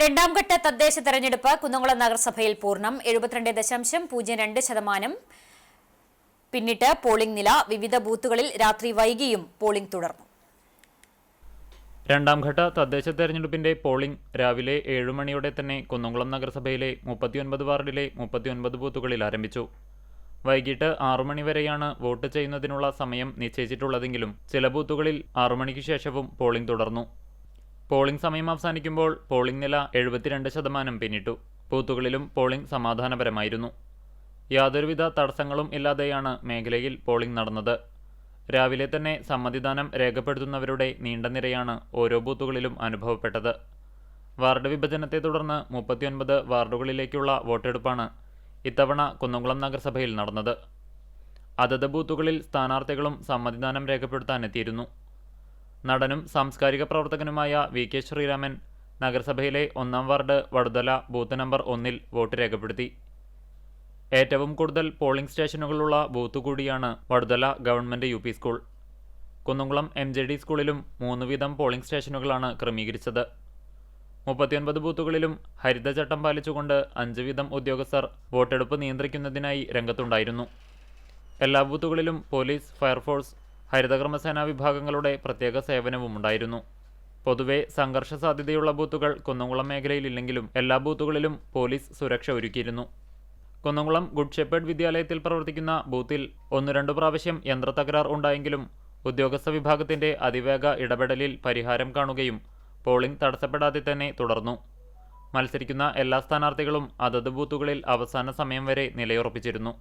രണ്ടാം ഘട്ട തദ്ദേശ തെരഞ്ഞെടുപ്പ് കുന്നംകുളം നഗരസഭയിൽ പൂർണ്ണം. 72.02% പിന്നിട്ട് പോളിംഗ് നില. വിവിധ ബൂത്തുകളിൽ രാത്രി വൈകിയും പോളിംഗ് തുടർന്നു. രണ്ടാം ഘട്ട തദ്ദേശ തെരഞ്ഞെടുപ്പിന്റെ പോളിംഗ് രാവിലെ 7 മണിയോടെ തന്നെ കുന്നംകുളം നഗരസഭയിലെ 39 വാർഡിലെ 39 ബൂത്തുകളിൽ ആരംഭിച്ചു. വൈകിട്ട് 6 മണി വരെയാണ് വോട്ട് ചെയ്യുന്നതിനുള്ള സമയം നിശ്ചയിച്ചിട്ടുള്ളതെങ്കിലും ചില ബൂത്തുകളിൽ 6 മണിക്ക് ശേഷവും പോളിംഗ് തുടർന്നു. പോളിംഗ് സമയം അവസാനിക്കുമ്പോൾ പോളിംഗ് നില 72% പിന്നിട്ടു. ബൂത്തുകളിലും പോളിംഗ് സമാധാനപരമായിരുന്നു. യാതൊരുവിധ തടസ്സങ്ങളും ഇല്ലാതെയാണ് മേഖലയിൽ പോളിംഗ് നടന്നത്. രാവിലെ തന്നെ സമ്മതിദാനം രേഖപ്പെടുത്തുന്നവരുടെ നീണ്ട നിരയാണ് ഓരോ ബൂത്തുകളിലും അനുഭവപ്പെട്ടത്. വാർഡ് വിഭജനത്തെ തുടർന്ന് 39 വാർഡുകളിലേക്കുള്ള വോട്ടെടുപ്പാണ് ഇത്തവണ കുന്നംകുളം നഗരസഭയിൽ നടന്നത്. അതത് ബൂത്തുകളിൽ സ്ഥാനാർത്ഥികളും സമ്മതിദാനം രേഖപ്പെടുത്താനെത്തിയിരുന്നു. നടനും സാംസ്കാരിക പ്രവർത്തകനുമായ വി.കെ. ശ്രീരാമൻ നഗരസഭയിലെ 1-ാം വാർഡ് വടുതല ബൂത്ത് നമ്പർ 1-ൽ വോട്ട് രേഖപ്പെടുത്തി. ഏറ്റവും കൂടുതൽ പോളിംഗ് സ്റ്റേഷനുകളുള്ള ബൂത്ത് കൂടിയാണ് Vaduthala government U P. School. Kunnamkulam MJD സ്കൂളിലും 3 വീതം പോളിംഗ് സ്റ്റേഷനുകളാണ് ക്രമീകരിച്ചത്. 39 ബൂത്തുകളിലും ഹരിതചട്ടം പാലിച്ചുകൊണ്ട് 5 വീതം ഉദ്യോഗസ്ഥർ വോട്ടെടുപ്പ് നിയന്ത്രിക്കുന്നതിനായി രംഗത്തുണ്ടായിരുന്നു. എല്ലാ ബൂത്തുകളിലും പോലീസ്, ഫയർഫോഴ്സ്, ഹരിതകർമ്മസേനാ വിഭാഗങ്ങളുടെ പ്രത്യേക സേവനവുമുണ്ടായിരുന്നു. പൊതുവെ സംഘർഷ സാധ്യതയുള്ള ബൂത്തുകൾ കുന്നംകുളം മേഖലയിലില്ലെങ്കിലും എല്ലാ ബൂത്തുകളിലും പോലീസ് സുരക്ഷ ഒരുക്കിയിരുന്നു. കുന്നംകുളം ഗുഡ് ഷെപ്പേർഡ് വിദ്യാലയത്തിൽ പ്രവർത്തിക്കുന്ന ബൂത്തിൽ 1-2 പ്രാവശ്യം യന്ത്രത്തകരാർ ഉണ്ടായെങ്കിലും ഉദ്യോഗസ്ഥ വിഭാഗത്തിന്റെ അതിവേഗ ഇടപെടലിൽ പരിഹാരം കാണുകയും പോളിംഗ് തടസ്സപ്പെടാതെ തന്നെ തുടർന്നു. മത്സരിക്കുന്ന എല്ലാ സ്ഥാനാർത്ഥികളും അതത് ബൂത്തുകളിൽ അവസാന സമയം വരെ നിലയുറപ്പിച്ചിരുന്നു.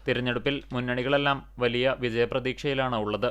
തിരഞ്ഞെടുപ്പിൽ മുന്നണികളെല്ലാം വലിയ വിജയപ്രതീക്ഷയിലാണ് ഉള്ളത്.